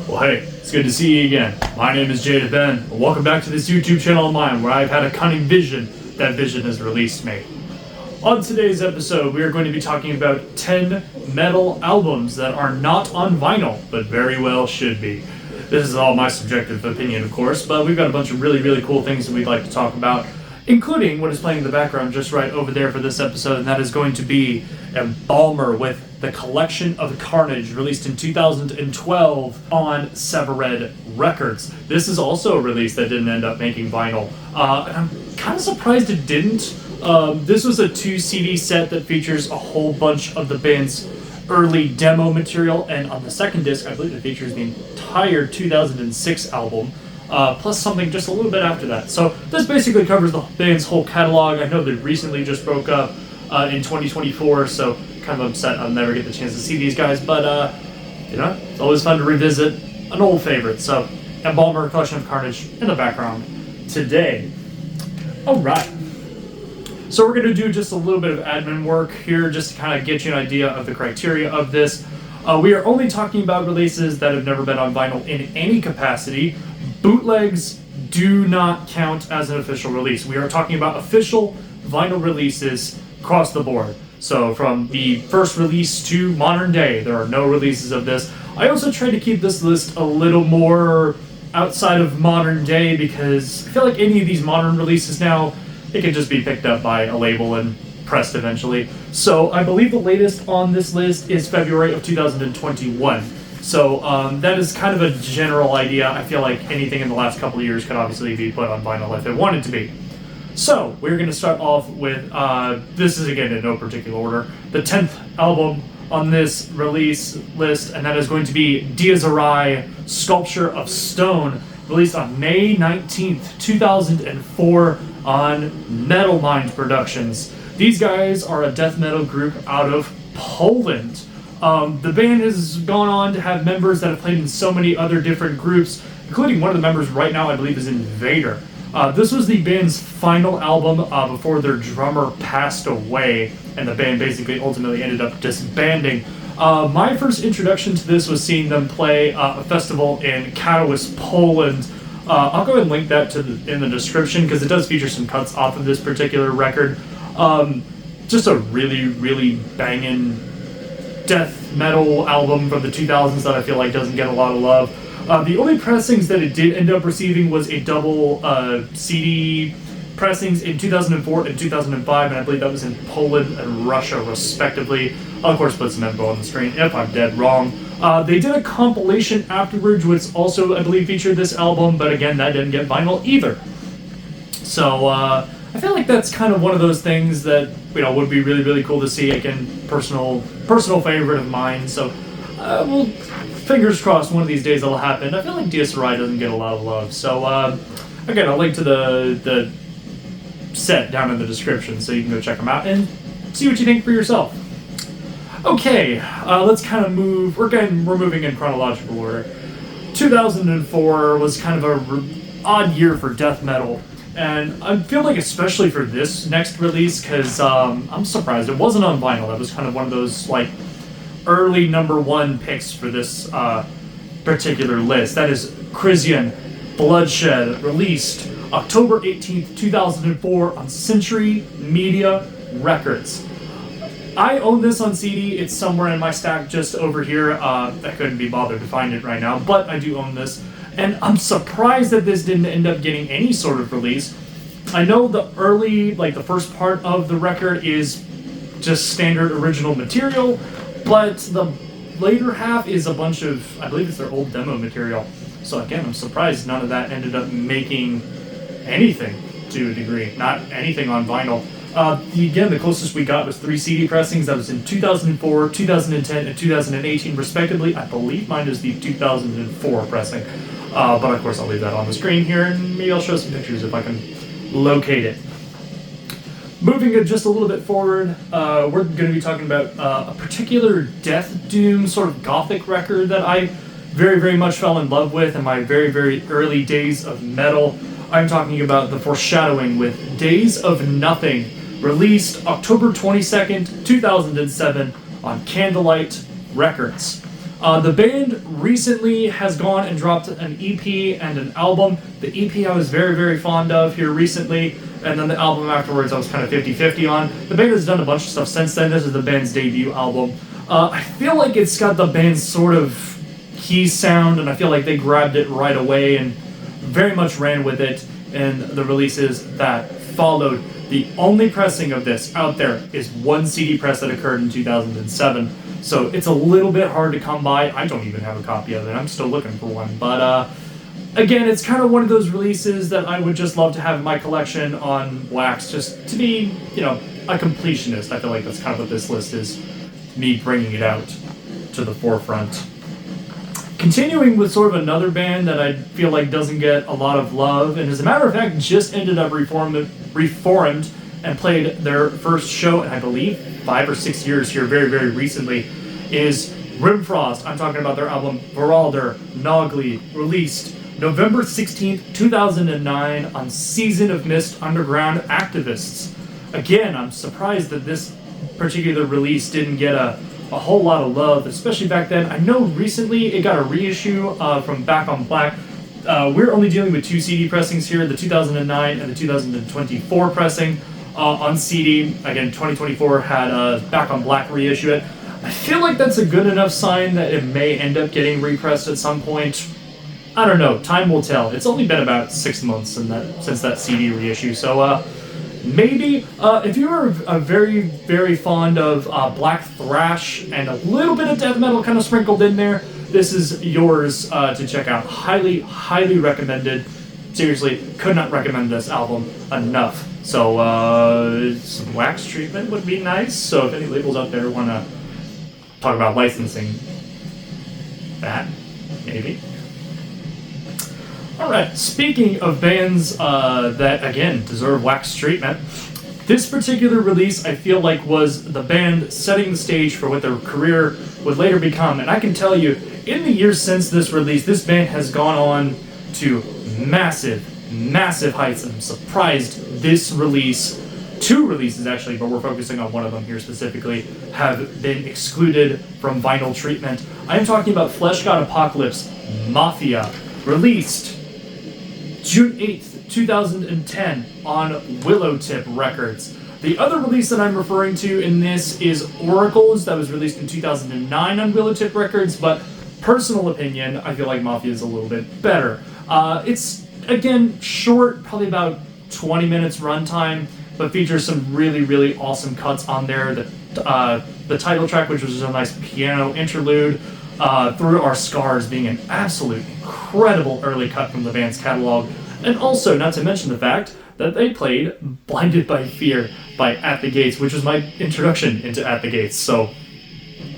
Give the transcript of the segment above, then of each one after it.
Well, hey, it's good to see you again. My name is Jada Ben, and welcome back to this YouTube channel of mine where I've had a cunning vision. That vision has released me. On today's episode, we are going to be talking about 10 metal albums that are not on vinyl, but very well should be. This is all my subjective opinion, of course, but we've got a bunch of really cool things that we'd like to talk about, including what is playing in the background just right over there for this episode, and that is going to be Embalmer with The Collection of Carnage, released in 2012 on Severed Records. This is also a release that didn't end up making vinyl, and I'm kind of surprised it didn't. This was a 2 CD set that features a whole bunch of the band's early demo material, and on the second disc, I believe it features the entire 2006 album, plus something just a little bit after that. So this basically covers the band's whole catalog. I know they recently just broke up in 2024, so kind of upset I'll never get the chance to see these guys, but it's always fun to revisit an old favorite. So Embalmer, Collection of Carnage in the background today. Alright, so we're going to do just a little bit of admin work here just to kind of get you an idea of the criteria of this. We are only talking about releases that have never been on vinyl in any capacity. Bootlegs do not count as an official release. We are talking about official vinyl releases across the board. So from the first release to modern day, there are no releases of this. I also try to keep this list a little more outside of modern day because I feel like any of these modern releases now, it can just be picked up by a label and pressed eventually. So I believe the latest on this list is February of 2021. So that is kind of a general idea. I feel like anything in the last couple of years could obviously be put on vinyl if it wanted to be. So we're going to start off with, this is again in no particular order, the 10th album on this release list, and that is going to be Dies Irae, Sculpture of Stone, released on May 19th, 2004 on Metal Mind Productions. These guys are a death metal group out of Poland. The band has gone on to have members that have played in so many other different groups, including one of the members right now I believe is Invader. This was the band's final album before their drummer passed away, and the band basically ultimately ended up disbanding. My first introduction to this was seeing them play a festival in Katowice, Poland. I'll go ahead and link that in the description because it does feature some cuts off of this particular record. Just a really banging death metal album from the 2000s that I feel like doesn't get a lot of love. The only pressings that it did end up receiving was a double CD pressings in 2004 and 2005, and I believe that was in Poland and Russia, respectively. I'll, of course, put some info on the screen if I'm dead wrong. They did a compilation afterwards, which also, I believe, featured this album, but again, that didn't get vinyl either. So, I feel like that's kind of one of those things that, would be really cool to see. Again, personal favorite of mine, so, well, fingers crossed one of these days it'll happen. I feel like Dies Irae doesn't get a lot of love, so, again, I'll link to the set down in the description so you can go check them out and see what you think for yourself. Okay, let's kind of move. We're moving in chronological order. 2004 was kind of a odd year for death metal, and I feel like especially for this next release, because I'm surprised it wasn't on vinyl. That was kind of one of those like early number one picks for this particular list. That is Crisian Bloodshed, released October 18th, 2004 on Century Media Records. I own this on CD. It's somewhere in my stack just over here. I couldn't be bothered to find it right now, but I do own this. And I'm surprised that this didn't end up getting any sort of release. I know the early, the first part of the record is just standard original material, but the later half is a bunch of, I believe it's their old demo material. So again, I'm surprised none of that ended up making anything to a degree. Not anything on vinyl. Again, the closest we got was 3 CD pressings. That was in 2004, 2010, and 2018, respectively. I believe mine is the 2004 pressing. But of course, I'll leave that on the screen here, and maybe I'll show some pictures if I can locate it. Moving it just a little bit forward, we're going to be talking about a particular death doom sort of gothic record that I very much fell in love with in my very early days of metal. I'm talking about The Foreshadowing with Days of Nothing, released October 22nd, 2007 on Candlelight Records. The band recently has gone and dropped an EP and an album. The EP I was very, very fond of here recently, and then the album afterwards I was kind of 50-50 on. The band has done a bunch of stuff since then. This is the band's debut album. I feel like it's got the band's sort of key sound, and I feel like they grabbed it right away and very much ran with it in the releases that followed. The only pressing of this out there is one CD press that occurred in 2007. So it's a little bit hard to come by. I don't even have a copy of it. I'm still looking for one. But again, it's kind of one of those releases that I would just love to have in my collection on wax, just to be, a completionist. I feel like that's kind of what this list is, me bringing it out to the forefront. Continuing with sort of another band that I feel like doesn't get a lot of love, and as a matter of fact, just ended up reformed and played their first show in, I believe, 5 or 6 years here very, very recently, is Rimfrost. I'm talking about their album Veralder Nogli, released November 16th, 2009 on Season of Mist Underground Activists. Again, I'm surprised that this particular release didn't get a whole lot of love, especially back then. I know recently it got a reissue from Back on Black. We're only dealing with 2 CD pressings here, the 2009 and the 2024 pressing on CD. Again, 2024 had Back on Black reissue it. I feel like that's a good enough sign that it may end up getting repressed at some point. I don't know, time will tell. It's only been about 6 months since that CD reissue, so maybe, if you are very, very fond of black thrash and a little bit of death metal kind of sprinkled in there, this is yours to check out. Highly, highly recommended. Seriously, could not recommend this album enough. So, some wax treatment would be nice. So if any labels out there want to talk about licensing that, maybe. Alright, speaking of bands that, again, deserve wax treatment, this particular release, I feel like, was the band setting the stage for what their career would later become. And I can tell you, in the years since this release, this band has gone on to massive, massive heights. I'm surprised this release, 2 releases actually, but we're focusing on one of them here specifically, have been excluded from vinyl treatment. I am talking about Flesh God Apocalypse Mafia, released June 8th, 2010 on Willowtip Records. The other release that I'm referring to in this is Oracles, that was released in 2009 on Willowtip Records, but personal opinion, I feel like Mafia is a little bit better. It's, again, short, probably about 20 minutes runtime, but features some really, really awesome cuts on there. The title track, which was a nice piano interlude, Through Our Scars being an absolute incredible early cut from the band's catalog, and also, not to mention the fact that they played Blinded by Fear by At the Gates, which was my introduction into At the Gates, so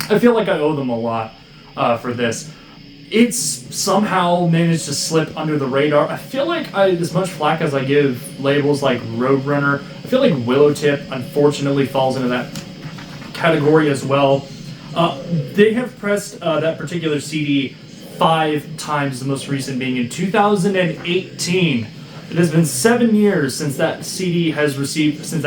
I feel like I owe them a lot for this. It's somehow managed to slip under the radar. I feel like as much flack as I give labels like Roadrunner, I feel like Willowtip unfortunately falls into that category as well. They have pressed that particular CD 5 times, the most recent being in 2018. It has been 7 years since that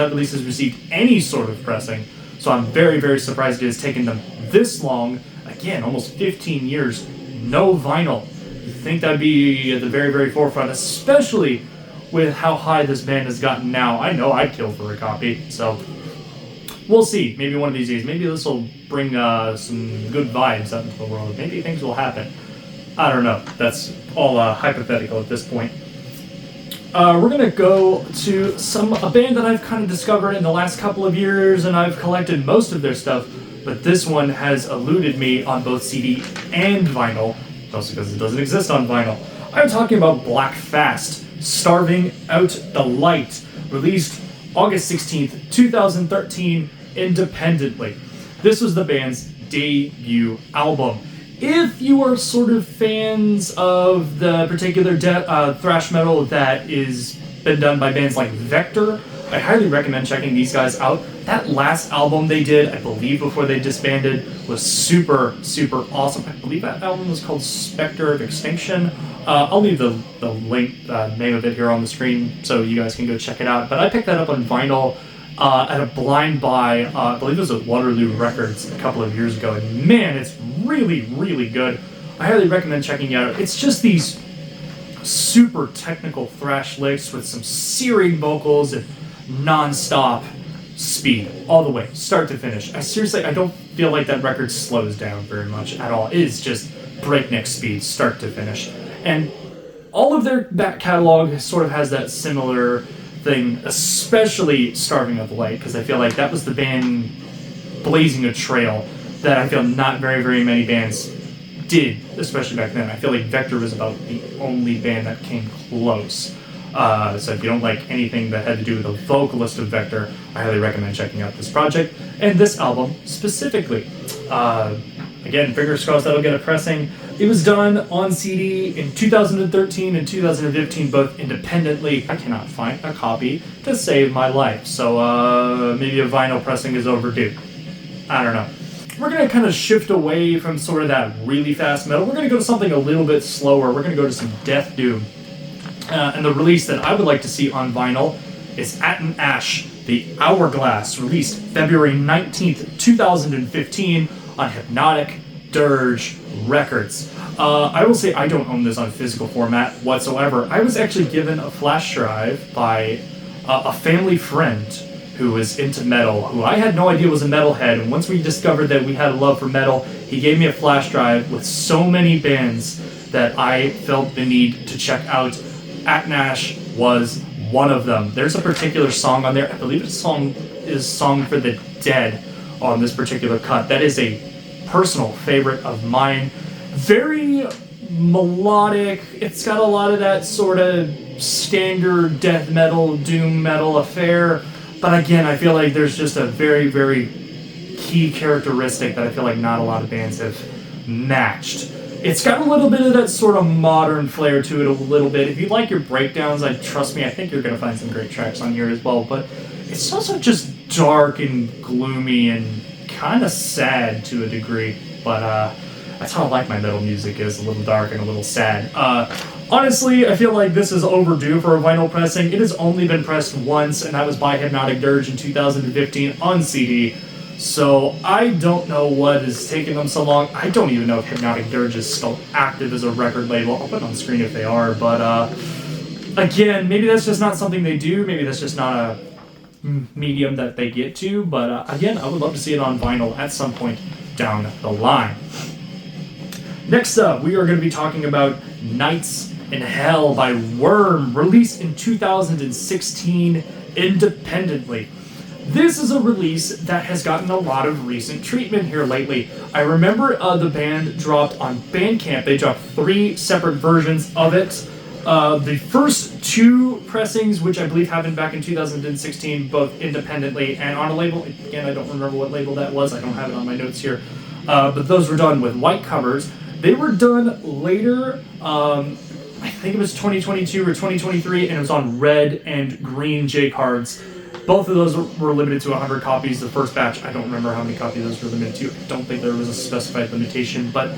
release has received any sort of pressing. So I'm very, very surprised it has taken them this long. Again, almost 15 years, no vinyl. You'd think that'd be at the very, very forefront, especially with how high this band has gotten now. I know I'd kill for a copy, so we'll see. Maybe one of these days. Maybe this will bring some good vibes out into the world. Maybe things will happen. I don't know. That's all hypothetical at this point. We're going to go to a band that I've kind of discovered in the last couple of years, and I've collected most of their stuff, but this one has eluded me on both CD and vinyl, also because it doesn't exist on vinyl. I'm talking about Black Fast, Starving Out the Light, released August 16th, 2013, independently. This was the band's debut album. If you are sort of fans of the particular thrash metal that is been done by bands like Vector, I highly recommend checking these guys out. That last album they did, I believe before they disbanded, was super, super awesome. I believe that album was called Spectre of Extinction. I'll leave the link, name of it here on the screen so you guys can go check it out. But I picked that up on vinyl at a blind buy, I believe it was at Waterloo Records a couple of years ago. And man, it's really, really good. I highly recommend checking it out. It's just these super technical thrash licks with some searing vocals and non-stop speed all the way, start to finish. I don't feel like that record slows down very much at all. It is just breakneck speed, start to finish. And all of their back catalog sort of has that similar thing, especially Starving of Light, because I feel like that was the band blazing a trail that I feel not very, very many bands did, especially back then. I feel like Vector was about the only band that came close. So if you don't like anything that had to do with the vocalist of Vector, I highly recommend checking out this project and this album specifically. Again, fingers crossed that'll get a pressing. It was done on CD in 2013 and 2015, both independently. I cannot find a copy to save my life, so maybe a vinyl pressing is overdue. I don't know. We're going to kind of shift away from sort of that really fast metal. We're going to go to something a little bit slower. We're going to go to some Death Doom. And the release that I would like to see on vinyl is Aten Ash, The Hourglass, released February 19th, 2015 on Hypnotic Dirge Records. I will say I don't own this on physical format whatsoever. I was actually given a flash drive by a family friend who was into metal, who I had no idea was a metalhead, and once we discovered that we had a love for metal, he gave me a flash drive with so many bands that I felt the need to check out. Aten Ash was one of them. There's a particular song on there, I believe it's Song for the Dead on this particular cut. That is a personal favorite of mine. Very melodic. It's got a lot of that sort of standard death metal, doom metal affair. But again, I feel like there's just a very, very key characteristic that I feel like not a lot of bands have matched. It's got a little bit of that sort of modern flair to it a little bit. If you like your breakdowns, trust me, I think you're going to find some great tracks on here as well. But it's also just dark and gloomy and kind of sad to a degree. But that's how I like my metal music, is a little dark and a little sad. Honestly, I feel like this is overdue for a vinyl pressing. It has only been pressed once, and that was by Hypnotic Dirge in 2015 on CD. So I don't know what is taking them so long. I don't even know if Hypnotic Dirge is still active as a record label. I'll put it on screen if they are, but again, maybe that's just not something they do. Maybe that's just not a medium that they get to. But again, I would love to see it on vinyl at some point down the line. Next up, we are going to be talking about Nights in Hell by Worm, released in 2016 independently. This is a release that has gotten a lot of recent treatment here lately. I remember the band dropped on Bandcamp. They dropped 3 separate versions of it. The first 2 pressings, which I believe happened back in 2016, both independently and on a label. Again, I don't remember what label that was. I don't have it on my notes here. But those were done with white covers. They were done later, I think it was 2022 or 2023, and it was on red and green J-cards. Both of those were limited to 100 copies. The first batch, I don't remember how many copies those were limited to. I don't think there was a specified limitation, but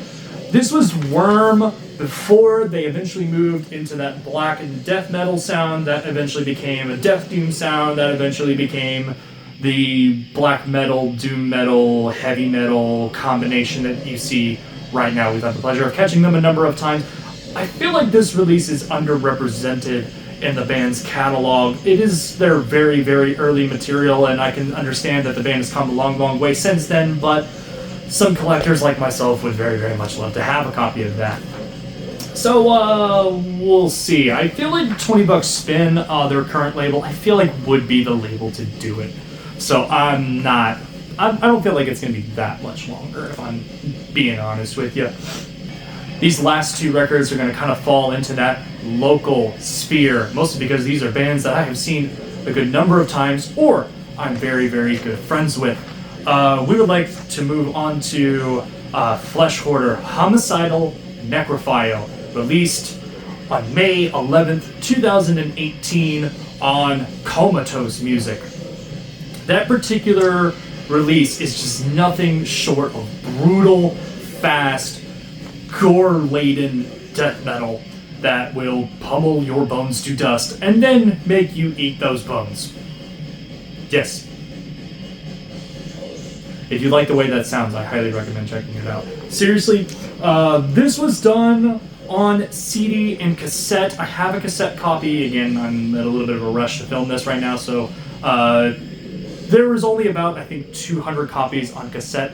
this was Worm before they eventually moved into that black and death metal sound that eventually became a death doom sound that eventually became the black metal, doom metal, heavy metal combination that you see right now. We've had the pleasure of catching them a number of times. I feel like this release is underrepresented in the band's catalog. It is their very, very early material, and I can understand that the band has come a long, long way since then, but some collectors like myself would very, very much love to have a copy of that. So, we'll see. I feel like $20 Spin, their current label, I feel like would be the label to do it. So I don't feel like it's going to be that much longer, if I'm being honest with you. These last 2 records are going to kind of fall into that local sphere, mostly because these are bands that I have seen a good number of times, or I'm very, very good friends with. We would like to move on to Flesh Hoarder, Homicidal Necrophile, released on May 11th, 2018 on Comatose Music. That particular release is just nothing short of brutal, fast, gore-laden death metal that will pummel your bones to dust and then make you eat those bones. Yes. if you like the way that sounds, I highly recommend checking it out. Seriously, this was done on CD and cassette. I have a cassette copy. Again, I'm at a little bit of a rush to film this right now, so there was only about, I think, 200 copies on cassette.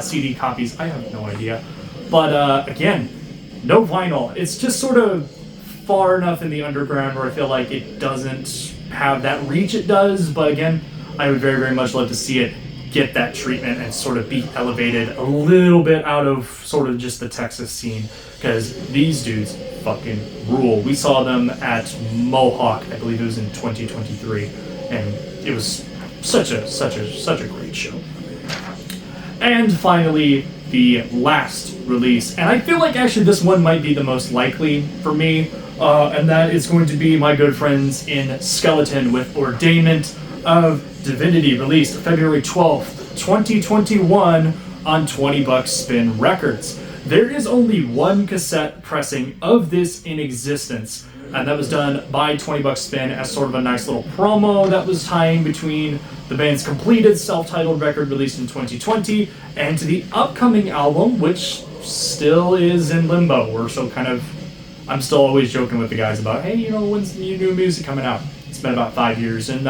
CD copies, I have no idea. But again, no vinyl. It's just sort of far enough in the underground where I feel like it doesn't have that reach it does. But again, I would very, very much love to see it get that treatment and sort of be elevated a little bit out of sort of just the Texas scene, because these dudes fucking rule. We saw them at Mohawk, I believe it was in 2023, and it was such a great show. And finally, the last release, and I feel like actually this one might be the most likely for me, and that is going to be my good friends in Skeleton with Ordainment of Divinity, released February 12th, 2021 on 20 Bucks Spin Records. There is only one cassette pressing of this in existence, and that was done by 20 Bucks Spin as sort of a nice little promo that was tying between the band's completed self-titled record released in 2020 and to the upcoming album, which still is in limbo. I'm still always joking with the guys about, hey, when's the new music coming out? It's been about 5 years, and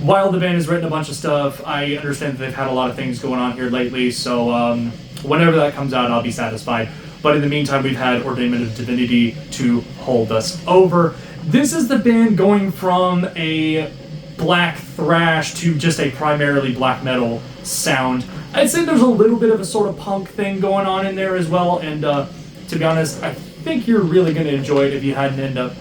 while the band has written a bunch of stuff, I understand that they've had a lot of things going on here lately, so whenever that comes out, I'll be satisfied. But in the meantime, we've had Ordainment of Divinity to hold us over. This is the band going from a black thrash to just a primarily black metal sound. I'd say there's a little bit of a sort of punk thing going on in there as well, and to be honest, I think you're really going to enjoy it if you hadn't ended up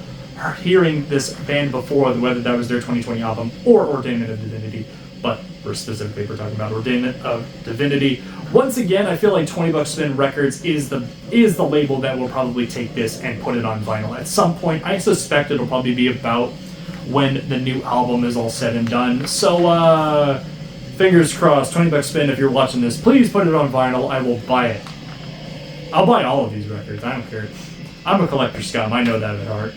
hearing this band before, whether that was their 2020 album or Ordainment of Divinity. But we're talking about Ordainment of Divinity. Once again, I feel like 20 Bucks Spin Records is the label that will probably take this and put it on vinyl at some point. I suspect it'll probably be about when the new album is all said and done. So fingers crossed. 20 Bucks Spin, if you're watching this, please put it on vinyl. I will buy it. I'll buy all of these records. I don't care. I'm a collector scum. I know that at heart.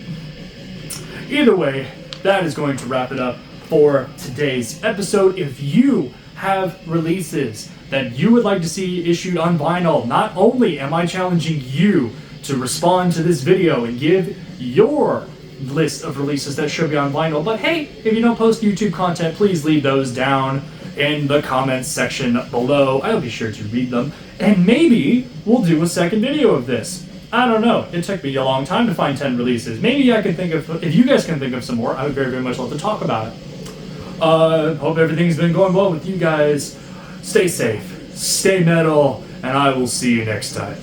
Either way, that is going to wrap it up for today's episode. If you have releases that you would like to see issued on vinyl, not only am I challenging you to respond to this video and give your list of releases that should be on vinyl, but hey, if you don't post YouTube content, please leave those down in the comments section below. I'll be sure to read them, and maybe we'll do a second video of this. I don't know. It took me a long time to find 10 releases. Maybe I can think of, if you guys can think of some more, I would very, very much love to talk about it. Hope everything's been going well with you guys. Stay safe, stay metal, and I will see you next time.